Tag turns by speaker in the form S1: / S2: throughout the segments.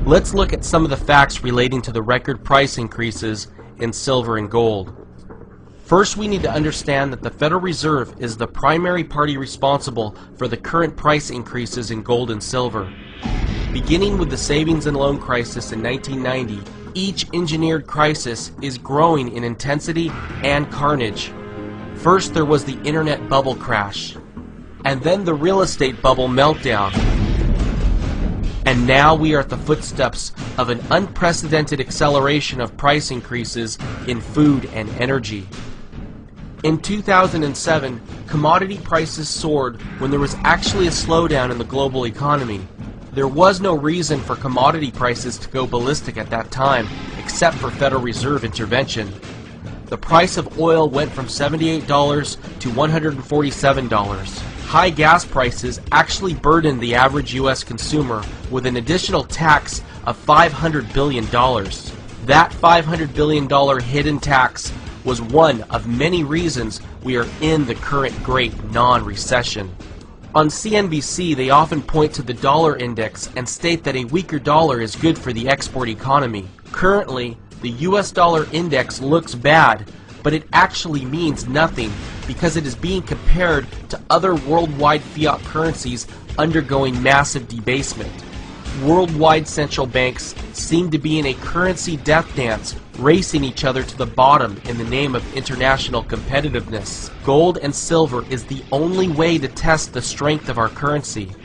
S1: Let's look at some of the facts relating to the record price increases in silver and gold. First, we need to understand that the Federal Reserve is the primary party responsible for the current price increases in gold and silver. Beginning with the savings and loan crisis in 1990, each engineered crisis is growing in intensity and carnage. First, there was the internet bubble crash, and then the real estate bubble meltdown. And now we are at the footsteps of an unprecedented acceleration of price increases in food and energy. In 2007, commodity prices soared when there was actually a slowdown in the global economy. There was no reason for commodity prices to go ballistic at that time, except for Federal Reserve intervention. The price of oil went from $78 to $147. High gas prices actually burdened the average U.S. consumer with an additional tax of $500 billion. That $500 billion hidden tax was one of many reasons we are in the current great non-recession. On CNBC, they often point to the dollar index and state that a weaker dollar is good for the export economy. Currently, the US dollar index looks bad, but it actually means nothing because it is being compared to other worldwide fiat currencies undergoing massive debasement. Worldwide central banks seem to be in a currency death dance, racing each other to the bottom in the name of international competitiveness. Gold and silver is the only way to test the strength of our currency.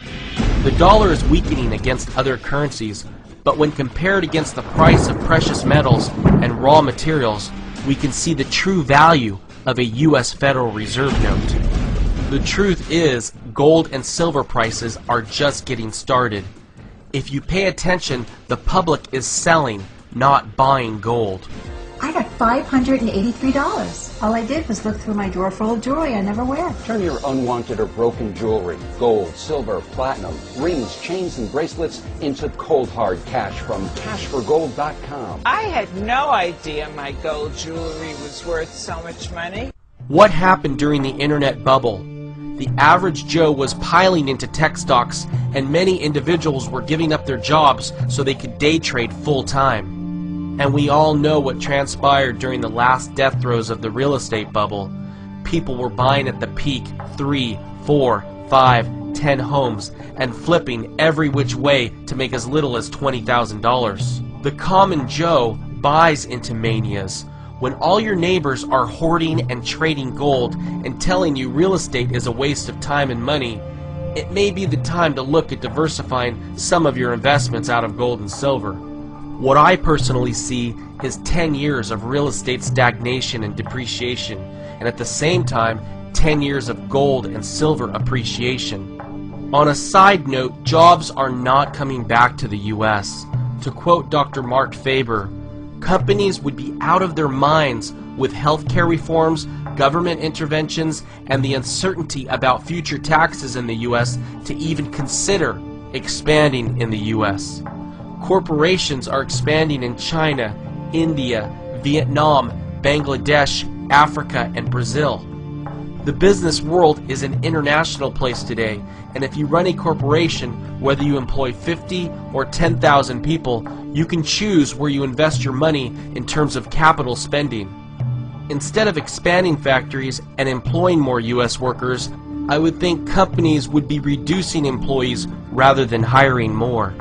S1: The dollar is weakening against other currencies, but when compared against the price of precious metals and raw materials, we can see the true value of a U.S. Federal Reserve note. The truth is, gold and silver prices are just getting started. If you pay attention, the public is selling, not buying gold.
S2: I got $583. All I did was look through my drawer full of jewelry I never wear.
S3: Turn your unwanted or broken jewelry, gold, silver, platinum, rings, chains, and bracelets into cold hard cash from cashforgold.com.
S4: I had no idea my gold jewelry was worth so much money.
S1: What happened during the internet bubble? The average Joe was piling into tech stocks, and many individuals were giving up their jobs so they could day trade full time. And we all know what transpired during the last death throes of the real estate bubble. People were buying at the peak 3, 4, 5, 10 homes and flipping every which way to make as little as $20,000. The common Joe buys into manias. When all your neighbors are hoarding and trading gold and telling you real estate is a waste of time and money, it may be the time to look at diversifying some of your investments out of gold and silver. What I personally see is 10 years of real estate stagnation and depreciation, and at the same time, 10 years of gold and silver appreciation. On a side note, jobs are not coming back to the U.S. To quote Dr. Mark Faber, companies would be out of their minds with healthcare reforms, government interventions, and the uncertainty about future taxes in the U.S. to even consider expanding in the U.S. Corporations are expanding in China, India, Vietnam, Bangladesh, Africa, and Brazil. The business world is an international place today, and if you run a corporation, whether you employ 50 or 10,000 people, you can choose where you invest your money in terms of capital spending. Instead of expanding factories and employing more U.S. workers, I would think companies would be reducing employees rather than hiring more.